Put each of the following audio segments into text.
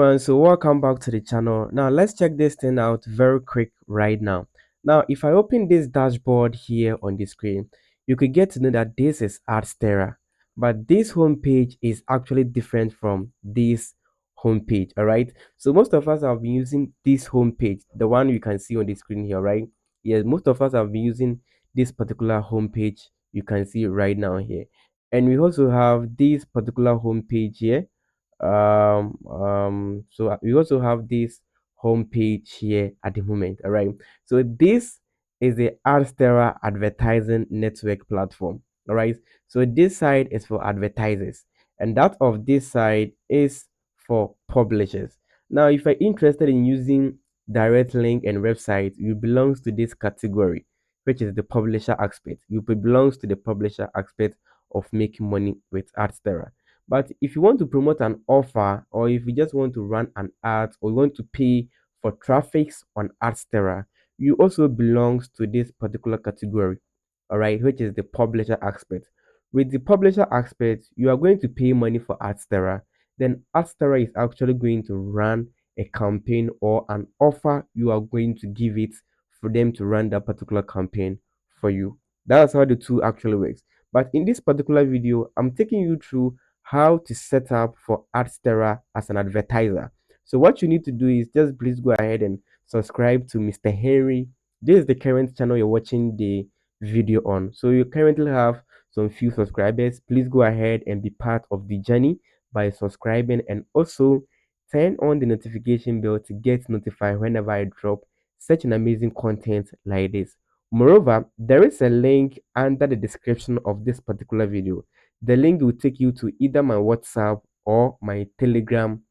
And so welcome back to the channel. Now let's check this thing out very quick right now. Now if I open this dashboard here on the screen, you could get to know that this is Adsterra, but this homepage is actually different from this homepage. All right, so most of us have been using this homepage, the one you can see on the screen here, right? Yes, most of us have been using this particular homepage you can see right now here, and we also have this particular homepage here. We also have this home page here at the moment. All right, so this is the Adsterra advertising network platform. All right, so this side is for advertisers and that of this side is for publishers. Now if you're interested in using direct link and website, you belongs to this category, which is the publisher aspect. You belongs to the publisher aspect of making money with Adsterra. But if you want to promote an offer, or if you just want to run an ad, or you want to pay for traffics on Adsterra, you also belongs to this particular category, all right, which is the publisher aspect. With the publisher aspect, you are going to pay money for Adsterra. Then Adsterra is actually going to run a campaign or an offer. You are going to give it for them to run that particular campaign for you. That's how the two actually works. But in this particular video, I'm taking you through how to set up for Adsterra as an advertiser. So what you need to do is just please go ahead and subscribe to Mrhenri. This is the current channel you're watching the video on. So you currently have some few subscribers. Please go ahead and be part of the journey by subscribing and also turn on the notification bell to get notified whenever I drop such an amazing content like this. Moreover, there is a link under the description of this particular video. The link will take you to either my WhatsApp or my Telegram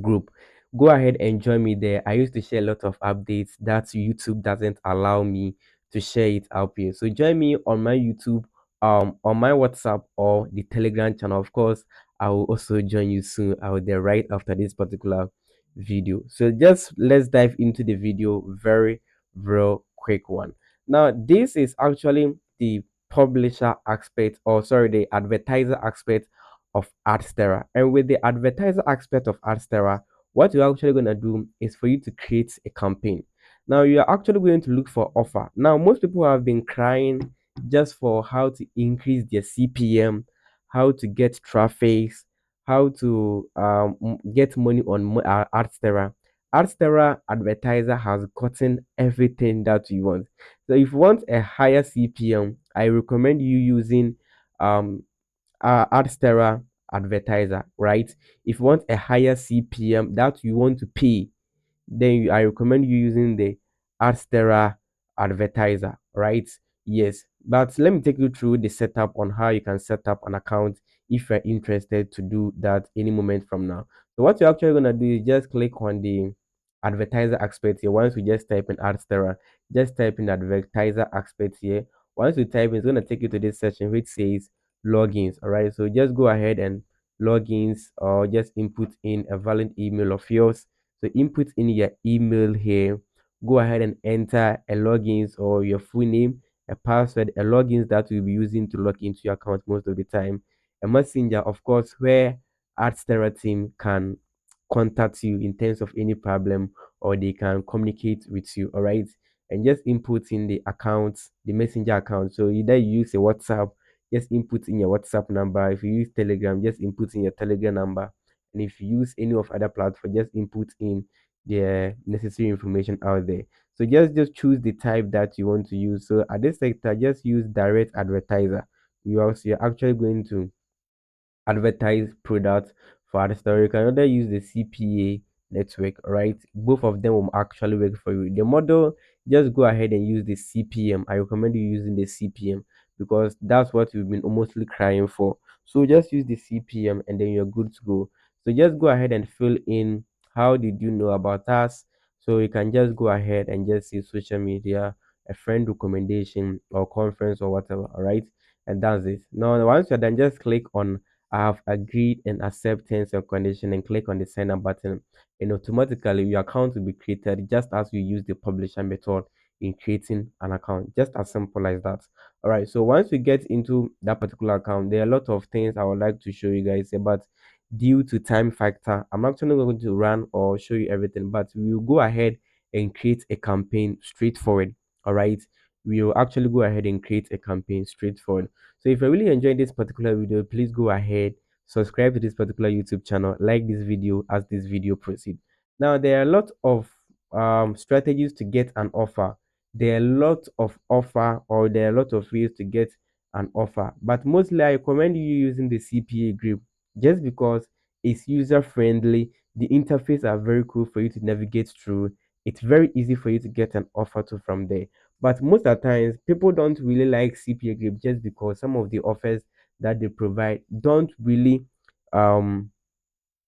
group. Go ahead and join me there. I used to share a lot of updates that YouTube doesn't allow me to share it out here. So join me on my YouTube, on my WhatsApp or the Telegram channel. Of course, I will also join you soon out there right after this particular video. So just let's dive into the video very real quick one. Now this is actually the publisher aspect, or sorry, the advertiser aspect of Adsterra. And with the advertiser aspect of Adsterra, what you're actually going to do is for you to create a campaign. Now you're actually going to look for offer. Now most people have been crying just for how to increase their CPM, how to get traffic, how to get money on Adsterra. Adsterra advertiser has gotten everything that you want. So if you want a higher CPM, I recommend you using um Adsterra advertiser, right? If you want a higher CPM that you want to pay, then I recommend you using the Adsterra advertiser, right? Yes, but let me take you through the setup on how you can set up an account if you're interested to do that any moment from now. So what you're actually gonna do is just click on the advertiser aspect here. Once we just type in Adsterra, just type in advertiser aspect here. Once you type in, it's gonna take you to this section which says logins. All right, so just go ahead and logins, or just input in a valid email of yours. So input in your email here. Go ahead and enter a logins or your full name, a password, a logins that you'll be using to log into your account most of the time, a messenger, of course, where Adsterra team can contact you in terms of any problem, or they can communicate with you. All right, and just input in the accounts, the messenger account. So either you use a WhatsApp, just input in your WhatsApp number. If you use Telegram, just input in your Telegram number. And if you use any of other platform, just input in the necessary information out there. So just choose the type that you want to use. So at this sector, just use direct advertiser. You're actually going to advertise products for other store. You can either use the CPA network, right? Both of them will actually work for you. The model, just go ahead and use the CPM. I recommend you using the CPM because that's what you've been mostly crying for. So just use the CPM and then you're good to go. So just go ahead and fill in how did you know about us. So you can just go ahead and just see social media, a friend recommendation or conference or whatever, all right? And that's it. Now once you're done, just click on I have agreed and accept terms and condition and click on the sign up button, and automatically your account will be created just as you use the publisher method in creating an account. Just as simple as that. All right, so once we get into that particular account, there are a lot of things I would like to show you guys, but due to time factor, I'm actually not going to run or show you everything, but we will go ahead and create a campaign straightforward. All right, we will actually go ahead and create a campaign straightforward. So if you really enjoyed this particular video, please go ahead, subscribe to this particular YouTube channel, like this video as this video proceeds. Now there are a lot of strategies to get an offer. There are a lot of offer, or there are a lot of ways to get an offer, but mostly I recommend you using the CPA Grip, just because it's user friendly. The interface are very cool for you to navigate through. It's very easy for you to get an offer to from there. But most of the times, people don't really like CPA Grip just because some of the offers that they provide don't really um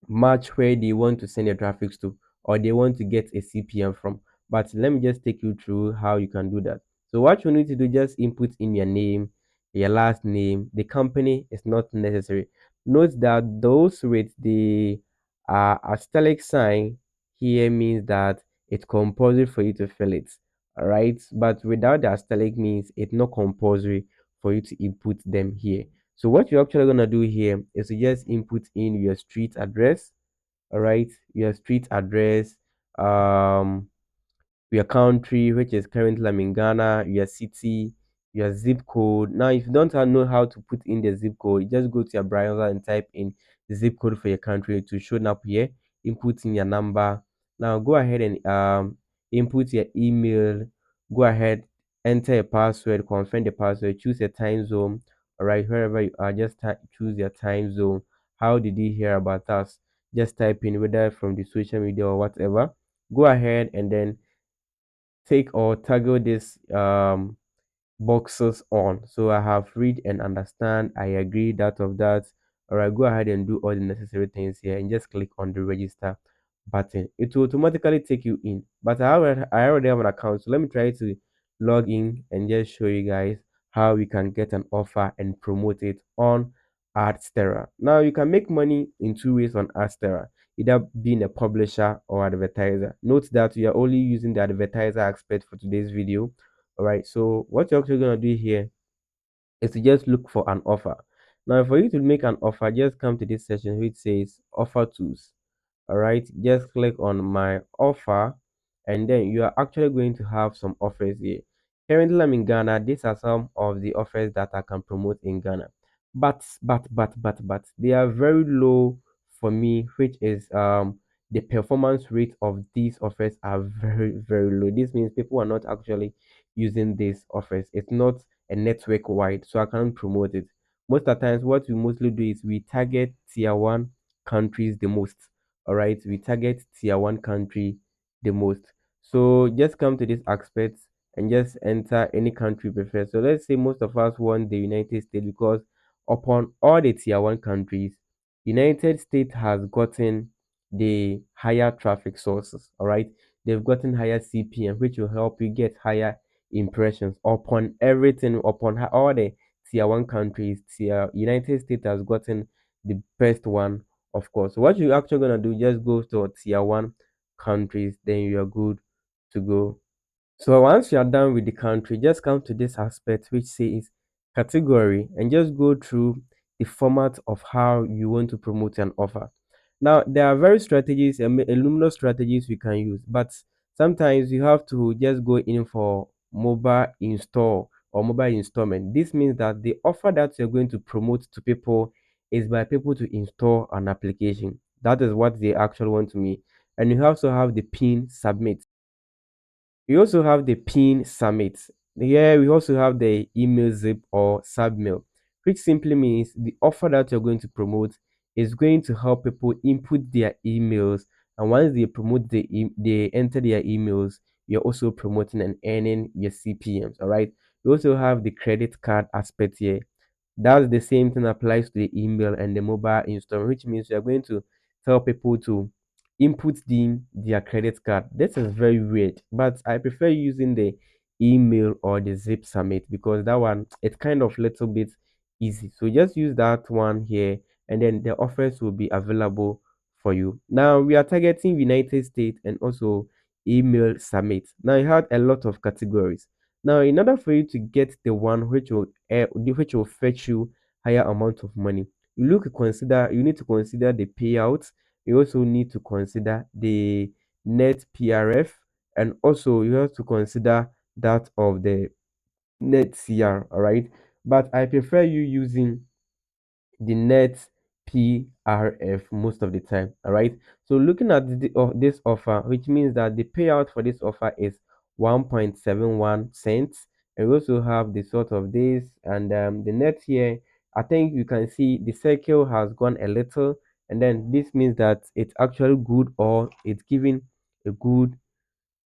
match where they want to send their traffic to, or they want to get a CPM from. But let me just take you through how you can do that. So what you need to do, just input in your name, your last name. The company is not necessary. Note that those with the asterisk sign here means that it's compulsory for you to fill it. All right, but without the asterisk means it's not compulsory for you to input them here. So what you're actually gonna do here is to just input in your street address. All right, your street address, um your country, which is currently I'm in Ghana, your city, your zip code. Now, if you don't know how to put in the zip code, you just go to your browser and type in the zip code for your country to show up here. Input in your number. Now, go ahead and input your email. Go ahead, enter a password, confirm the password, choose a time zone. All right, wherever you are, just choose your time zone. How did you hear about us? Just type in whether from the social media or whatever. Go ahead and then take or toggle this boxes on. So I have read and understand, I agree, that of that. All right, go ahead and do all the necessary things here and just click on the register button. It will automatically take you in, but I already have an account, so let me try to log in and just show you guys how we can get an offer and promote it on Adsterra. Now you can make money in two ways on Adsterra, either being a publisher or advertiser. Note that we are only using the advertiser aspect for today's video. All right, so what you're actually going to do here is to just look for an offer. Now for you to make an offer, just come to this section which says offer tools. All right, just click on my offer, and then you are actually going to have some offers here. Currently I'm in Ghana. These are some of the offers that I can promote in Ghana, but they are very low for me, which is the performance rate of these offers are very low. This means people are not actually using these offers. It's not a network wide, so I can't promote it. Most of the times what we mostly do is we target tier one countries the most. All right, we target tier one country the most. So just come to this aspect and just enter any country you prefer. So let's say most of us want the United States, because upon all the tier one countries, United States has gotten the higher traffic sources. All right, they've gotten higher CPM, which will help you get higher impressions upon everything. Upon all the tier one countries, tier United States has gotten the best one, of course. So what you're actually gonna do, just go to tier one countries, then you are good to go. So once you are done with the country, just come to this aspect which says category and just go through the format of how you want to promote an offer. Now there are various strategies and luminous strategies we can use, but sometimes you have to just go in for mobile install or mobile installment. This means that the offer that you're going to promote to people is by people to install an application. That is what they actually want to me. And you also have the pin submit. We also have the pin submit. Here we also have the email zip or submail, which simply means the offer that you're going to promote is going to help people input their emails, and once they promote they enter their emails, you're also promoting and earning your CPMs. All right. We also have the credit card aspect here. That's the same thing applies to the email and the mobile install, which means you're going to tell people to input their credit card. This is very weird, but I prefer using the email or the zip submit, because that one it's kind of little bit easy. So just use that one here, and then the offers will be available for you. Now we are targeting United States and also email submit. Now you had a lot of categories. Now, in order for you to get the one which will fetch you higher amount of money, you need to consider the payouts. You also need to consider the net PRF, and also you have to consider that of the net CR. All right, but I prefer you using the net PRF most of the time. All right. So looking at this offer, which means that the payout for this offer is 1.71 cents. And we also have the sort of this and the net here. I think you can see the circle has gone a little, and then this means that it's actually good, or it's giving a good,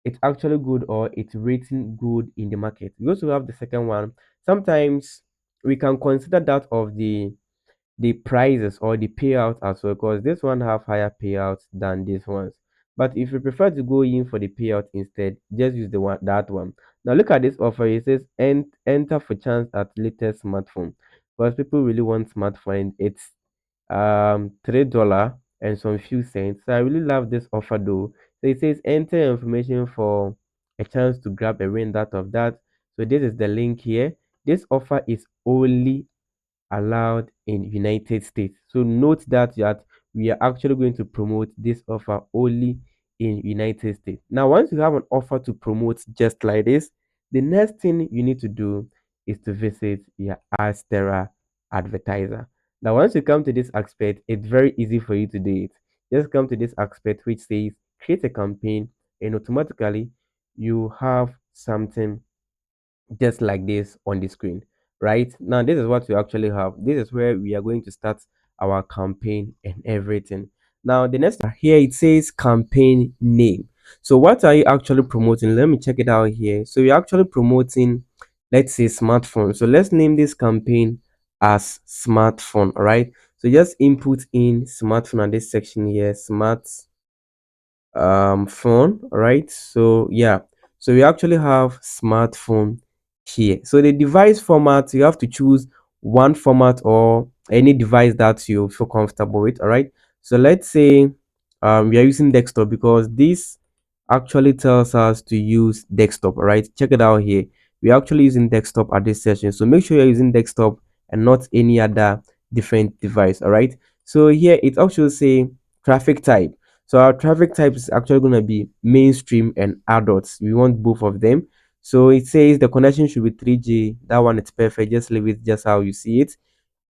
it's actually good, or it's rating good in the market. We also have the second one. Sometimes we can consider that of the prices or the payouts as well, because this one have higher payouts than this ones. But if you prefer to go in for the payout instead, just use the one, that one. Now look at this offer. It says enter for chance at latest smartphone, because people really want smartphone. It's $3 and some few cents. So I really love this offer though. So it says enter your information for a chance to grab a win out of that. So this is the link here. This offer is only allowed in United States. So note that we are actually going to promote this offer only in United States. Now, once you have an offer to promote just like this, the next thing you need to do is to visit your Adsterra advertiser. Now, once you come to this aspect, it's very easy for you to do it. Just come to this aspect which says create a campaign, and automatically you have something just like this on the screen. Right now, this is what we actually have. This is where we are going to start our campaign and everything. Now the next here, it says campaign name. So what are you actually promoting? Let me check it out here. So you're actually promoting, let's say, smartphone. So let's name this campaign as smartphone. All right, so just input in smartphone at this section here, smart phone. All right, so yeah, so we actually have smartphone here. So the device format, you have to choose one format or any device that you feel comfortable with. All right, so let's say we are using desktop, because this actually tells us to use desktop. All right, check it out here. We're actually using desktop at this session, so make sure you're using desktop and not any other different device. All right, so here it actually say traffic type. So our traffic type is actually going to be mainstream and adults. We want both of them. So it says the connection should be 3G. That one is perfect. Just leave it just how you see it.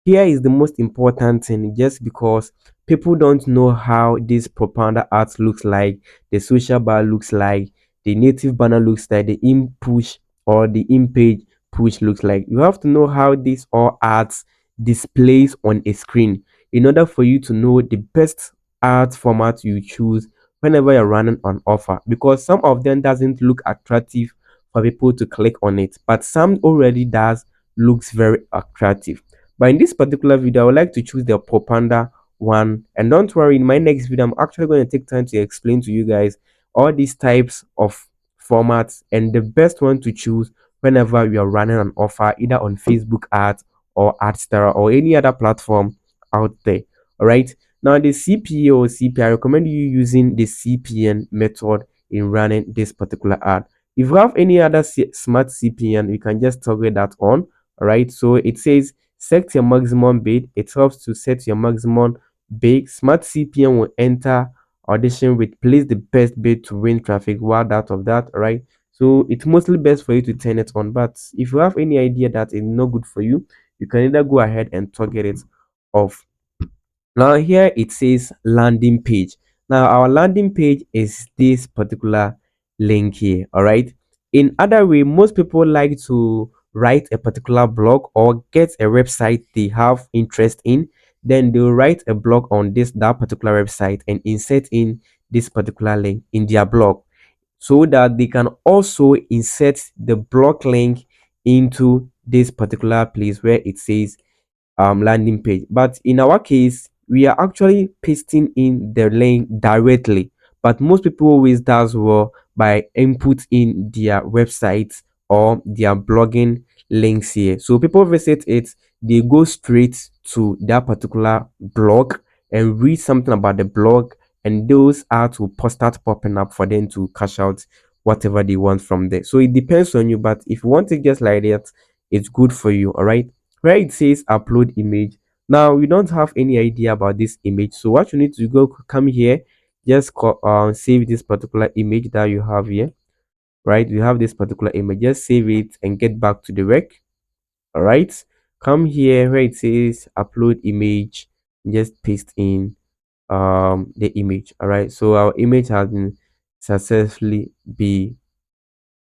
Here is the most important thing, just because people don't know how this propaganda art looks like, the social bar looks like, the native banner looks like, the in push or the in page push looks like. You have to know how these all arts displays on a screen in order for you to know the best art format you choose whenever you're running an offer, because some of them doesn't look attractive for people to click on it, but some already does looks very attractive. But in this particular video, I would like to choose the propaganda one. And don't worry, in my next video, I'm actually going to take time to explain to you guys all these types of formats and the best one to choose whenever you are running an offer, either on Facebook ads or Adsterra or any other platform out there. All right. Now, the CPA or CPA, I recommend you using the CPN method in running this particular ad. If you have any other smart CPN, you can just toggle that on. All right. So it says set your maximum bid. It helps to set your maximum bid. Smart CPM will enter audition with place the best bid to win traffic. What out of that, right? So it's mostly best for you to turn it on. But if you have any idea that is not good for you, you can either go ahead and target it off. Now here it says landing page. Now our landing page is this particular link here. All right. In other way, most people like to write a particular blog or get a website they have interest in. Then they'll write a blog on that particular website and insert in this particular link in their blog, so that they can also insert the blog link into this particular place where it says landing page. But in our case, we are actually pasting in the link directly. But most people always does well by input in their websites or their blogging links here. So people visit it, they go straight to that particular blog and read something about the blog, and those ads will start popping up for them to cash out whatever they want from there. So it depends on you, but if you want it just like that, it's good for you. All right, where it says upload image. Now you don't have any idea about this image, so what you need to go come here, just save this particular image that you have here, right? You have this particular image, just save it and get back to the work. All right, come here where it says upload image, just paste in the image. All right, so our image has been successfully be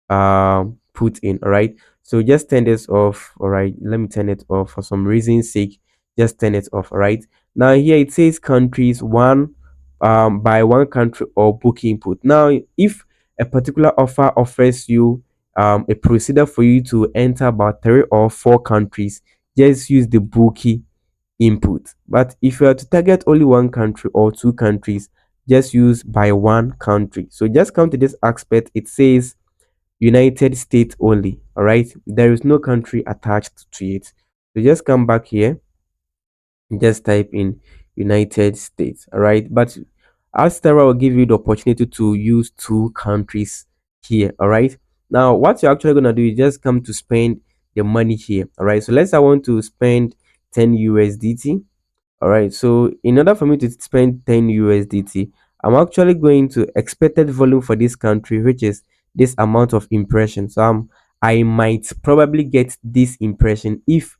put in. All right, so just turn this off. All right, let me turn it off for some reason sake. Just turn it off. All right, now here it says countries one, by one country or book input. Now if a particular offer offers you a procedure for you to enter about 3 or 4 countries, just use the bookie input. But if you are to target only one country or 2 countries, just use by one country. So just come to this aspect, it says United States only. All right, there is no country attached to it. So just come back here, just type in United States. All right, but Adsterra will give you the opportunity to use 2 countries here. All right, now what you're actually gonna do is just come to spend the money here. All right, so let's say I want to spend 10 USDT. All right, so in order for me to spend 10 USDT, I'm actually going to expected volume for this country, which is this amount of impression. So I might probably get this impression if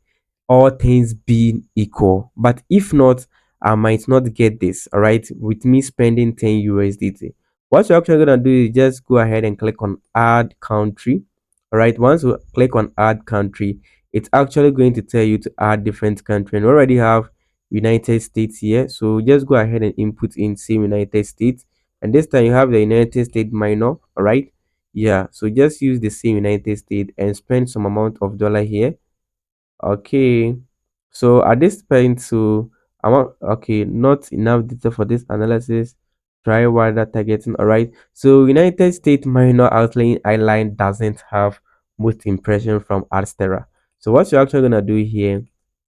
all things being equal, but if not, I might not get this. All right, with me spending 10 USDT, what you're actually gonna do is just go ahead and click on add country. All right, once you click on add country, it's actually going to tell you to add different country, and we already have United States here. So just go ahead and input in same United States, and this time you have the United States minor. All right, yeah, so just use the same United States and spend some amount of dollar here. Okay, so at this point, so I want, okay, not enough data for this analysis. Try wider targeting. All right, so United States minor outlying eyeline doesn't have most impression from Adsterra. So what you're actually gonna do here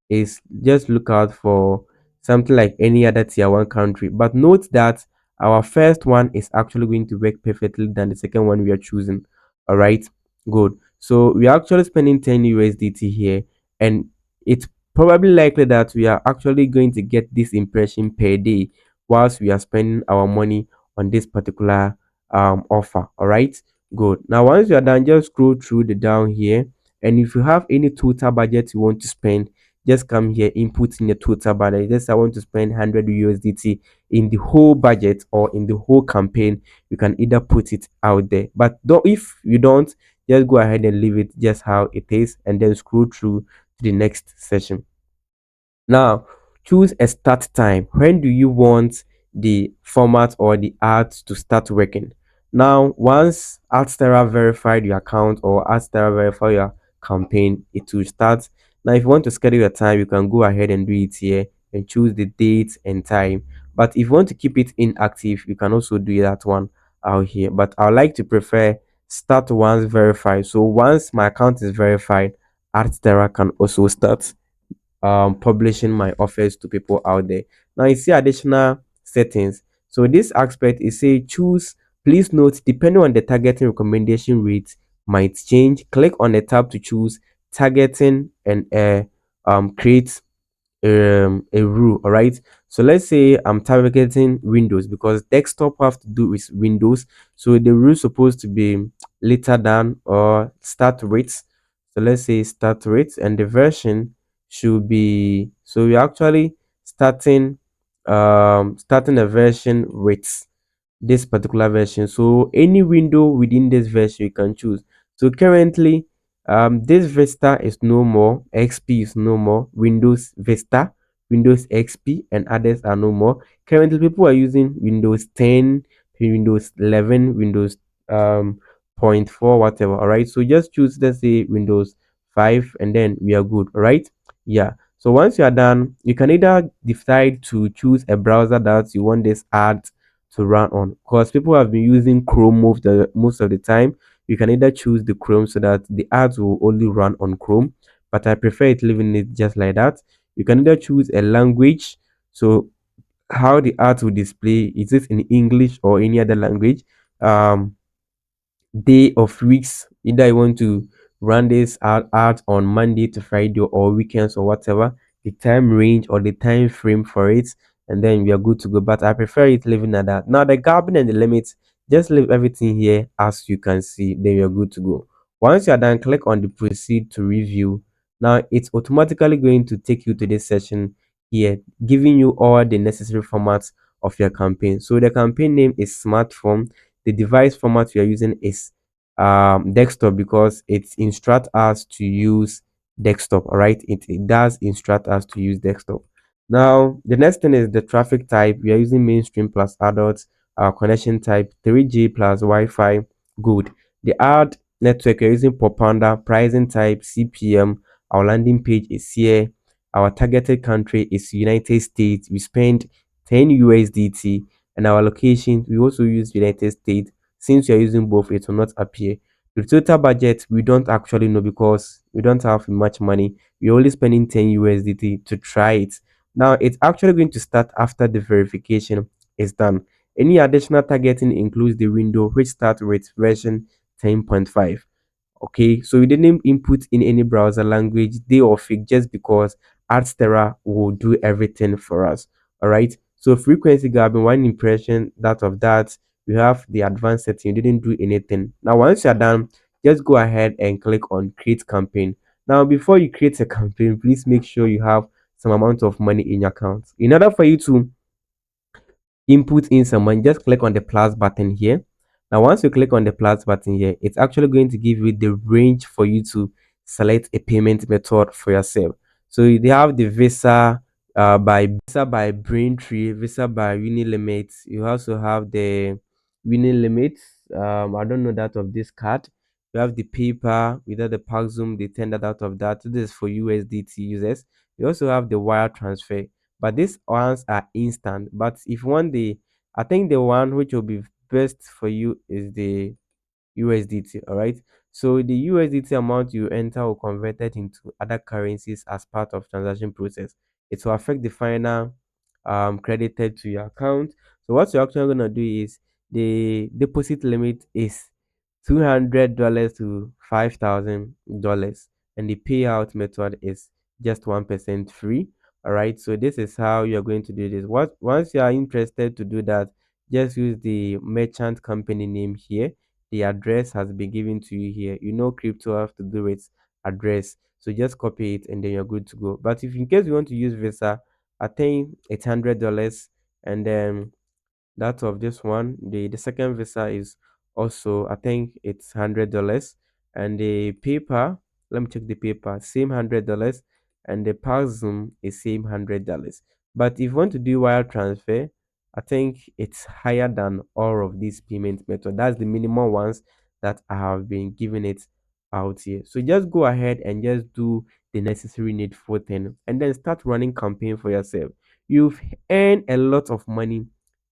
is just look out for something like any other tier one country, but note that our first one is actually going to work perfectly than the second one we are choosing. All right, good. So we are actually spending 10 USDT here, and it's probably likely that we are actually going to get this impression per day whilst we are spending our money on this particular offer. All right, good. Now once you are done, just scroll through the down here, and if you have any total budget you want to spend, just come here, input in the total budget. Just I want to spend 100 USDT in the whole budget or in the whole campaign. You can either put it out there, but don't, if you don't, just go ahead and leave it just how it is, and then scroll through to the next session. Now, choose a start time. When do you want the format or the ads to start working? Now, once Adsterra verified your account or Adsterra verify your campaign, it will start. Now, if you want to schedule your time, you can go ahead and do it here and choose the date and time. But if you want to keep it inactive, you can also do that one out here. But I like to prefer start once verified. So once my account is verified, Adsterra can also start publishing my offers to people out there. Now you see additional settings. So this aspect is say choose. Please note, depending on the targeting recommendation rate might change. Click on the tab to choose targeting and create a rule. All right, so let's say I'm targeting Windows because desktop have to do with Windows, so the rule supposed to be later than or start rates. So let's say start rates, and the version should be, so we're actually starting a version with this particular version. So any window within this version you can choose. So currently this Vista is no more, XP is no more, Windows Vista, Windows XP and others are no more. Currently people are using Windows 10, Windows 11, Windows point 4, whatever. All right, so just choose, let's say Windows 5, and then we are good. All right, yeah. So once you are done, you can either decide to choose a browser that you want this ad to run on, because people have been using Chrome most of the time. You can either choose the Chrome so that the ads will only run on Chrome, but I prefer it leaving it just like that. You can either choose a language, so how the ads will display, is it in English or any other language, day of weeks, either you want to run this ad on Monday to Friday or weekends or whatever. a time range or the time frame for it, and then we are good to go. But I prefer it leaving at that. Now the gapping and the limits, just leave everything here as you can see, then you're good to go. Once you're done, click on the proceed to review. Now it's automatically going to take you to this session here, giving you all the necessary formats of your campaign. So the campaign name is smartphone. The device format we are using is desktop, because it instructs us to use desktop. All right, it does instruct us to use desktop. Now the next thing is the traffic type. We are using mainstream plus adults. Our connection type 3G plus Wi-Fi. Good. The ad network, we're using Popanda. Pricing type CPM. Our landing page is here. Our targeted country is United States. We spend 10 USDT, and our location, we also use United States. Since you're using both, it will not appear. The total budget, we don't actually know because we don't have much money. We're only spending 10 USDT to try it. Now it's actually going to start after the verification is done. Any additional targeting includes the window which starts with version 10.5. Okay, so we didn't input in any browser language, they or fake, just because Adsterra will do everything for us. All right, so frequency grabbing, one impression, that of that. We have the advanced setting, you didn't do anything. Now once you're done, just go ahead and click on create campaign. Now before you create a campaign, please make sure you have some amount of money in your account. In order for you to input in some money, just click on the plus button here. Now once you click on the plus button here, it's actually going to give you the range for you to select a payment method for yourself. So they have the Visa by Braintree, Visa by Unilimit. You also have the Unilimit. I don't know that of this card. You have the paper without the pack zoom, they tendered out of that. So this is for USDT users. You also have the wire transfer, but these ones are instant. But if one day, I think the one which will be best for you is the USDT. All right, so the USDT amount you enter will convert it into other currencies as part of transaction process. It will affect the final credited to your account. So what you're actually going to do is, the deposit limit is $200 to $5,000, and the payout method is just 1% free. All right, so this is how you're going to do this. What Once you are interested to do that, just use the merchant company name here. The address has been given to you here. You know crypto have to do with address, so just copy it and then you're good to go. But if in case you want to use Visa, I think it's $100, and then that of this one, the second Visa is also, I think it's $100, and the paper, let me check the paper, same $100, and the Zoom is same $100. But if you want to do wire transfer, I think it's higher than all of these payment methods. That's the minimum ones that I have been giving it out here. So just go ahead and just do the necessary needful thing, and then start running campaign for yourself. You've earned a lot of money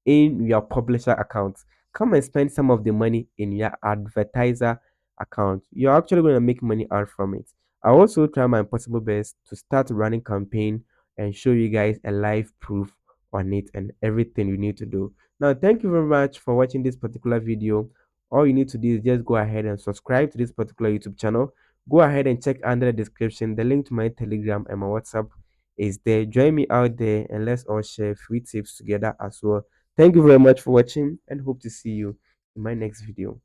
in your publisher account. Come and spend some of the money in your advertiser account. You're actually going to make money out from it. I also try my possible best to start running campaign and show you guys a live proof on it and everything you need to do. Now, thank you very much for watching this particular video. All you need to do is just go ahead and subscribe to this particular YouTube channel. Go ahead and check under the description. The link to my Telegram and my WhatsApp is there. Join me out there and let's all share free tips together as well. Thank you very much for watching and hope to see you in my next video.